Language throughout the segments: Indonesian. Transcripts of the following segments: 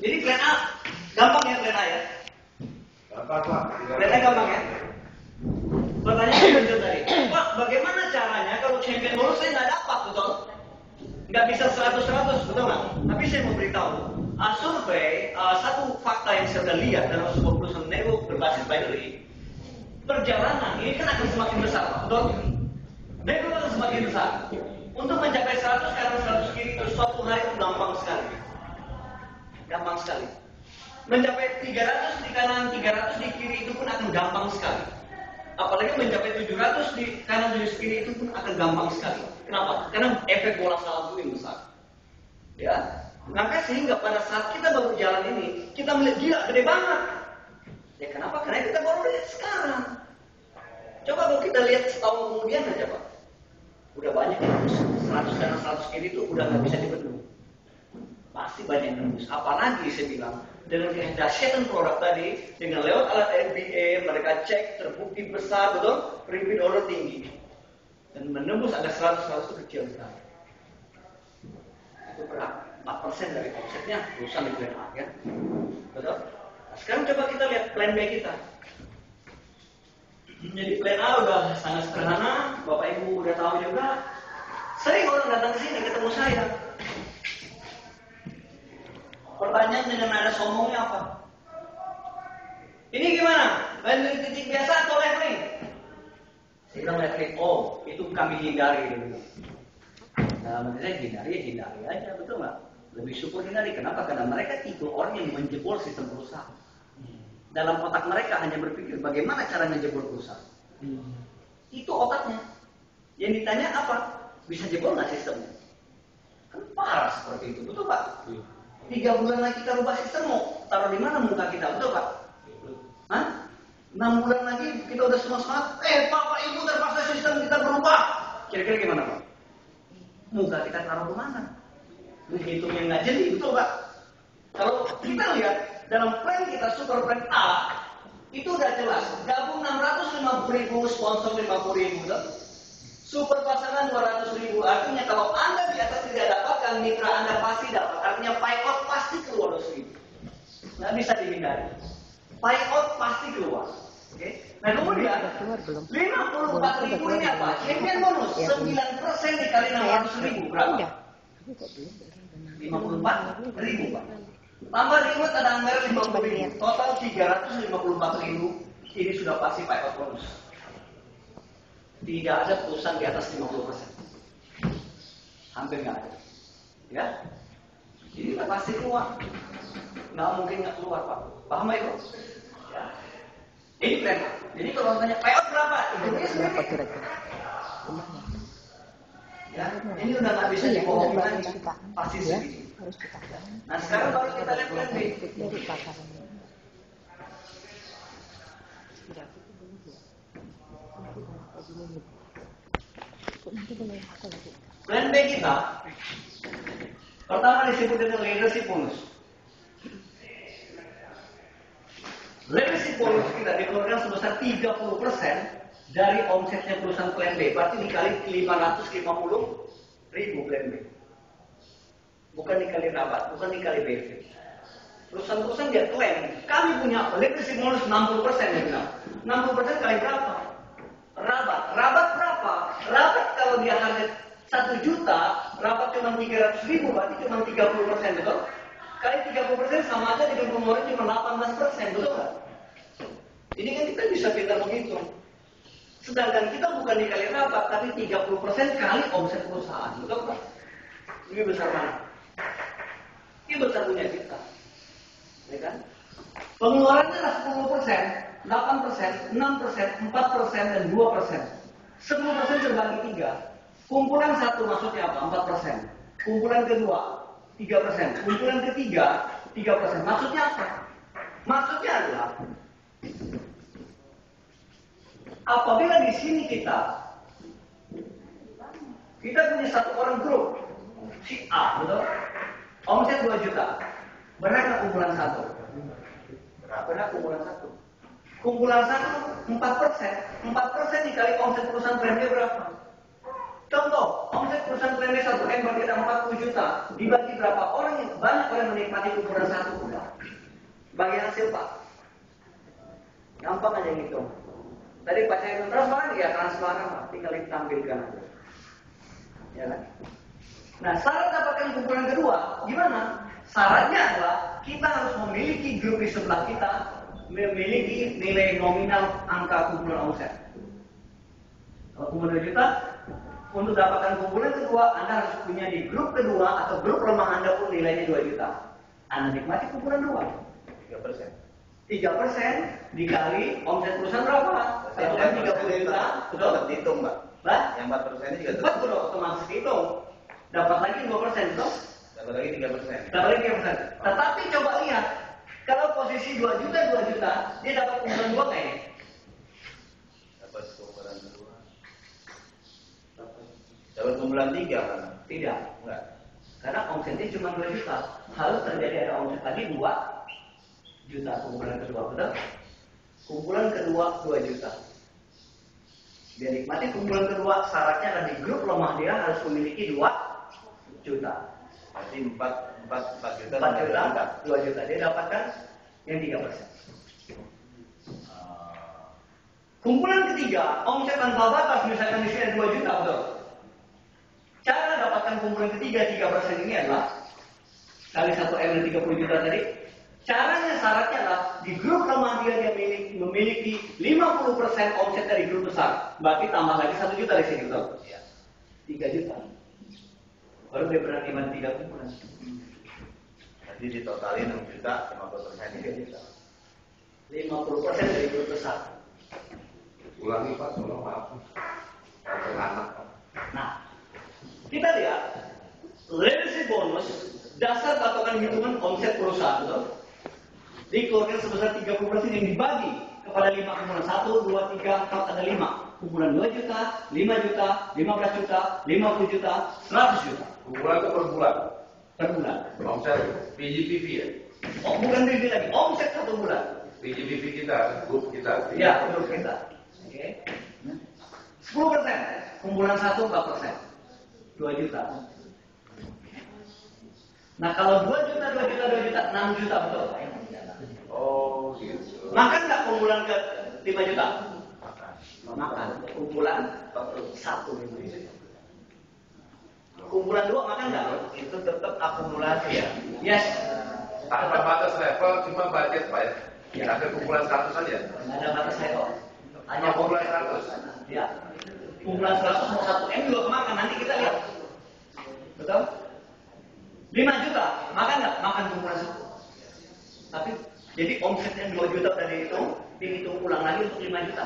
Jadi plan A, gampang ya plan A ya? Gampang Pak. Plan A gampang ya? Pertanyaan muncul tadi, Pak bagaimana caranya kalau champion bonus saya nggak dapat, betul? Nggak bisa 100-100, betul nggak? Tapi saya mau beritahu, survei, satu fakta yang saya sudah lihat dalam sebuah perusahaan nego berbasis binary, perjalanan ini kan akan semakin besar, Pak, betul? Nego akan semakin besar. Untuk mencapai 100 kanan 100 kiri itu suatu hari itu gampang sekali. Gampang sekali. Mencapai 300 di kanan, 300 di kiri itu pun akan gampang sekali. Apalagi mencapai 700 di kanan 700 kiri itu pun akan gampang sekali. Kenapa? Karena efek bola salju yang besar. Ya. Maka sehingga pada saat kita baru jalan ini, kita melihat gila gede banget. Ya kenapa? Karena kita baru lihat sekarang. Coba kalau kita lihat setahun kemudian aja Pak. Udah banyak yang nembus 100 kanan 100 kiri itu udah nggak bisa dibendung. Pasti banyak yang nembus. Apalagi saya bilang dengan kedahsyatan produk tadi, dengan lewat alat RBA, mereka cek terbukti besar, betul? Repeat order tinggi. Dan menembus ada 100 itu kecil sekali. Itu berapa? 4% dari omsetnya perusahaan di plan A, ya? Betul? Nah, sekarang coba kita lihat plan B kita. Jadi plan A udah sangat sederhana, Bapak Ibu udah tahu juga. Sering orang datang ke sini ketemu saya. Pertanyaan dengan nada sombongnya apa? Ini gimana? Banding titik biasa atau leveling? Saya bilang leveling. Oh, itu kami hindari dulu. Nah, menurut saya hindari aja, betul nggak? Lebih syukur hindari. Kenapa? Karena mereka tipe orang yang menjebol sistem perusahaan. Dalam otak mereka hanya berpikir bagaimana cara menjebol perusahaan. Itu otaknya. Yang ditanya apa? Bisa jebol nggak sistemnya? Kan parah seperti itu, betul Pak? 3 bulan lagi kita rubah sistem, mau taruh di mana muka kita, betul Pak? Hah? 6 bulan lagi kita udah semua semangat, Bapak Ibu terpaksa sistem kita berubah. Kira-kira gimana Pak? Muka kita taruh di mana? Menghitungnya nggak jeli, betul Pak? Kalau kita lihat dalam plan kita super plan A, itu udah jelas, gabung 650.000, sponsor 50.000, betul? Super pasangan 200.000, artinya kalau Anda di atas tidak dapatkan, mitra Anda pasti dapat. Artinya payout pasti keluar 200.000. Nggak bisa dihindari. Payout pasti keluar. Oke? Nah kemudian 54.000 ini apa? Champion bonus 9% dikali 600.000 berapa? 54.000 Pak. Tambah reward ada anggaran 50.000. Total 354.000. Ini sudah pasti payout bonus. Tidak ada perusahaan di atas 50%. Hampir nggak ada. Ya? Jadi kita pasti keluar. Nggak mungkin nggak keluar, Pak. Paham ya, Pak? Ya. Ini plan. Jadi kalau tanya payout berapa? Ini berapa kira-kira? Ya, ini udah nggak bisa dibohongin lagi. Pasti segini. Nah, sekarang baru kita lihat plan B. Plan B kita pertama disebut dengan leadership bonus. Leadership bonus kita dikeluarkan sebesar 30% dari omsetnya perusahaan plan B. Berarti dikali 550.000 plan B. Bukan dikali rabat, bukan dikali BV. Perusahaan-perusahaan dia klaim, kami punya leadership bonus 60% ya bilang. 60% kali berapa? Rabat berapa? Rabat kalau dia harga 1 juta, rabat cuma 300.000, berarti cuma 30%, betul? Kali 30% sama aja dengan pengeluaran cuma 18%, betul nggak? Ini kan kita bisa pintar menghitung. Sedangkan kita bukan dikali rabat, tapi 30% kali omset perusahaan, betul nggak? Lebih besar mana? Ini besar punya kita, ya kan? Pengeluarannya adalah 10%. 8%, 6%, 4%, dan 2%. 10% terbagi 3. Kumpulan 1 maksudnya apa? 4%. Kumpulan kedua, 3%. Kumpulan ketiga, 3%. Maksudnya apa? Maksudnya adalah apabila di sini kita punya satu orang grup, si A, betul? Omset 2 juta. Berapa kumpulan 1? Berapa kumpulan 1? Kumpulan 1, 4%. 4% dikali omset perusahaan brandnya berapa? Contoh, omset perusahaan PNS 1 M berarti ada 40 juta. Dibagi berapa orang yang banyak orang menikmati kumpulan satu udah. Bagi hasil Pak. Gampang aja gitu. Tadi Pak saya transparan ya transparan Pak, tinggal ditampilkan aja. Ya kan? Nah, syarat dapatkan kumpulan kedua, gimana? Syaratnya adalah kita harus memiliki grup di sebelah kita memiliki nilai nominal angka kumpulan omset. Kalau kumpulan 2 juta, untuk dapatkan kumpulan kedua, Anda harus punya di grup kedua atau grup lemah Anda pun nilainya 2 juta. Anda nikmati kumpulan 2. 3%. 3% dikali omset perusahaan berapa? 1 M 30 juta. Betul? Dihitung, Mbak. Mbak? Yang 4% ini juga Betul, otomatis hitung. Dapat lagi 2%, betul? dapat lagi 3%. Dapat lagi 3%. Tetapi coba lihat, kalau posisi 2 juta, dia dapat kumpulan 2 kayaknya. Dapat kumpulan 2. Dapat kumpulan 3 kan? Tidak. Enggak. Karena omsetnya cuma 2 juta. Harus terjadi ada omset lagi 2 juta kumpulan kedua, betul? Kumpulan kedua 2 juta. Dia nikmati kumpulan kedua, syaratnya adalah di grup lemah dia harus memiliki 2 juta. Berarti 4 juta. 4 juta, 2 juta. Dia dapatkan yang 3%. Kumpulan ketiga, omset tanpa batas, misalkan di sini ada 2 juta, betul? Cara dapatkan kumpulan ketiga 3% ini adalah kali 1 M dan 30 juta tadi. Caranya syaratnya adalah di grup lemah dia memiliki 50% omset dari grup besar. Berarti tambah lagi 1 juta di sini, betul? Iya. 3 juta. Baru dia berani bantu 3 kumpulan. Jadi ditotalin 6 juta, 50% 3 juta. 50% dari grup besar. Ulangi Pak, tolong maaf. Anak. Nah, kita lihat legacy bonus dasar patokan hitungan omset perusahaan, betul? Dikeluarkan sebesar 30% yang dibagi kepada 5 kumpulan 1, 2, 3, 4 ada 5. Kumpulan 2 juta, 5 juta, 15 juta, 50 juta, 100 juta. Kumpulan itu per bulan. Per bulan. Omset PGPV ya. Oh, bukan PGP lagi, omset 1 bulan. PGPV kita, grup kita. Ya, grup kita. Oke. 10%. Kumpulan 1 4%. 2 juta. Nah, kalau 2 juta, 6 juta, betul. Oh, gitu. Makan nggak kumpulan ke 5 juta? Makan. Kumpulan 1 5 juta. Kumpulan 2 makan nggak? itu tetap akumulasi ya. Yes. Tanpa batas level, cuma budget Pak ya. Ya. Ada kumpulan 100 saja. Nggak ada batas level. Hanya Oh, kumpulan 100. Ya. Kumpulan 100 mau 1 M juga makan. Nanti kita lihat. Betul? 5 juta. Makan nggak? Makan kumpulan 1. Tapi jadi omsetnya 2 juta tadi itu dihitung ulang lagi untuk 5 juta.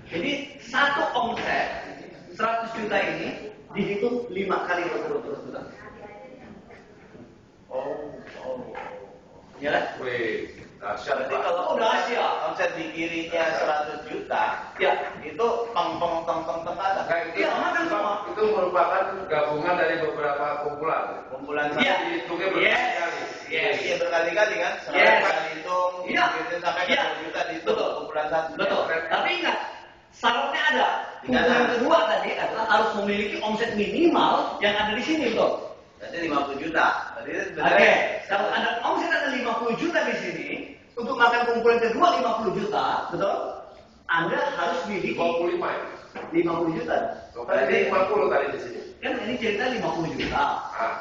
Jadi satu omset 100 juta ini dihitung 5 kali berturut-turut, betul? Oh. Ya kan? Wih, dahsyat Berarti Pak. kalau Udah Asia. omset di kirinya 100 juta, Ya. itu tong kata. Nah, itu, Iya, makan semua. itu merupakan gabungan dari beberapa kumpulan. Kumpulan Iya. satu Dihitungnya Yes. berkali-kali. Yes. Iya berkali-kali kan? Yes. Sekali dihitung, Iya. dihitung sampai ke Iya. 2 juta dihitung Betul. kumpulan satu. Betul. Tapi ingat, syaratnya ada. Kumpulan kedua tadi adalah harus memiliki omset minimal yang ada di sini, betul? Berarti 50 juta. Berarti Oke, kalau ada omset ada 50 juta di sini, untuk makan kumpulan kedua 50 juta, betul? Anda harus miliki 25 ya. 50 juta. Berarti 50 tadi di sini. Kan ini cerita 50 juta. Ah.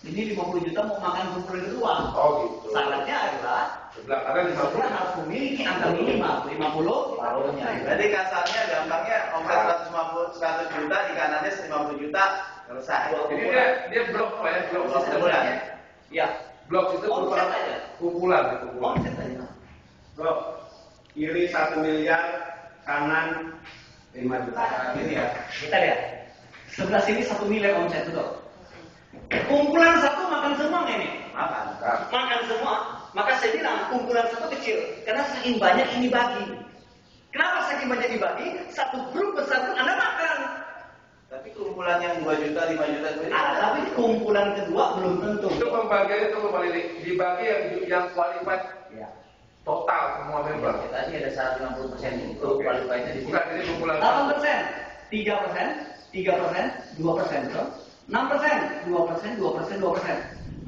Ini 50 juta mau makan kumpulan kedua. Oh gitu. Syaratnya adalah Sebelah kanan Anda 50. harus memiliki angka minimal 50 tahunnya. Berarti kasarnya gampangnya omset 100 juta di kanannya 50 juta selesai. Jadi dia blok Pak ya, blok Blok sistem. sebulan ya? Ya, Blok itu Omset merupakan aja. kumpulan gitu. omset aja. Blok kiri 1 miliar, kanan 5 juta. Nah, gini ya. Kita lihat. Sebelah sini 1 miliar omset, betul? Kumpulan satu makan semua nggak ini? Makan. Makan semua. Maka saya bilang kumpulan satu kecil. Karena saking banyak ini bagi. Kenapa saking banyak dibagi? Satu grup besar pun Anda makan. Tapi kumpulan yang 2 juta, 5 juta itu Tapi kumpulan kedua belum tentu. Itu pembagian itu kembali dibagi yang qualified Ya. total semua member. tadi ada 160% itu qualified-nya di sini. Bukan ini kumpulan 8%, 3%, 3%, 2%, betul? 6%, 2%, 2%, 2%.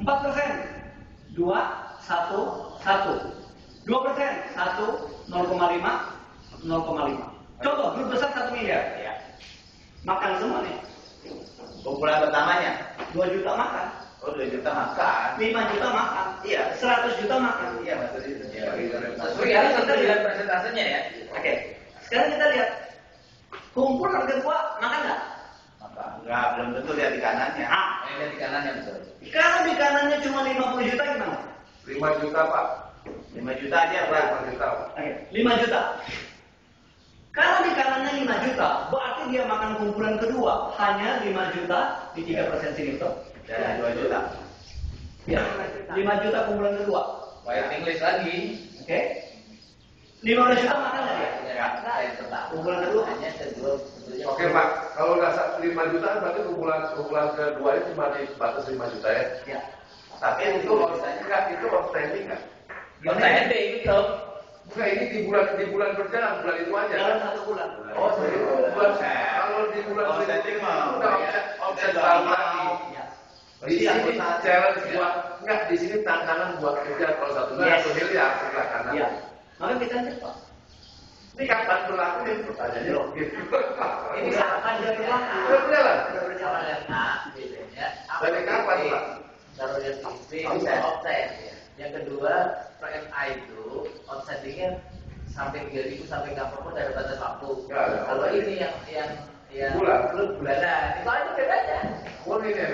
4%, 2, 1, 1. 2%, 1, 0,5, 0,5. Contoh, grup besar 1 miliar. Ya. Makan semua nih. Kumpulan pertamanya. 2 juta makan. Oh, 2 juta makan. 5 juta makan. Iya. 100 juta makan. Iya, betul itu. Ya, Sekarang kita lihat presentasenya ya. Oke. Sekarang kita lihat. Kumpulan kedua makan nggak? Makan. Enggak, belum tentu lihat di kanannya. Lihat di kanannya betul. Kalau di kanannya cuma 50 juta gimana? 5 juta Pak. 5 juta aja, Pak. 5 juta. Oke, 5 juta. Kalau di kanannya 5 juta, berarti dia makan kumpulan kedua hanya 5 juta di 3% sini, betul? Dan 2 juta. Ya, 5 juta kumpulan kedua. White English lagi. Oke. 15 juta makan nggak dia? Ya, saya tetap. Kumpulan kedua. Hanya kedua. Oke Pak, kalau nggak 5 juta berarti kumpulan kedua itu cuma di batas 5 juta ya? Ya. Tapi itu enggak, itu outstanding nggak? Outstanding itu. Enggak, ini di bulan berjalan, bulan itu aja. Dalam 1 bulan. Oh, jadi bulan kalau di bulan outstanding mah udah offset baru lagi. Ya. Di sini challenge buat enggak, di sini tantangan buat kerja kalau 1 miliar, 1 miliar sebelah kanan. Ya. Maka kita cepat. Ini kapan berlaku nih? Pertanyaannya logis. Ini kapan dia berlaku? Udah berjalan. Sudah berjalan. Bedanya. Dari kapan Pak? Kalau yang TV bisa offset ya. Yang kedua, PMI itu offsettingnya sampai 3.000 sampai kapanpun dari batas waktu. Ya, Kalau ini yang bulan. bulanan, itu aja bedanya. Oh ini yang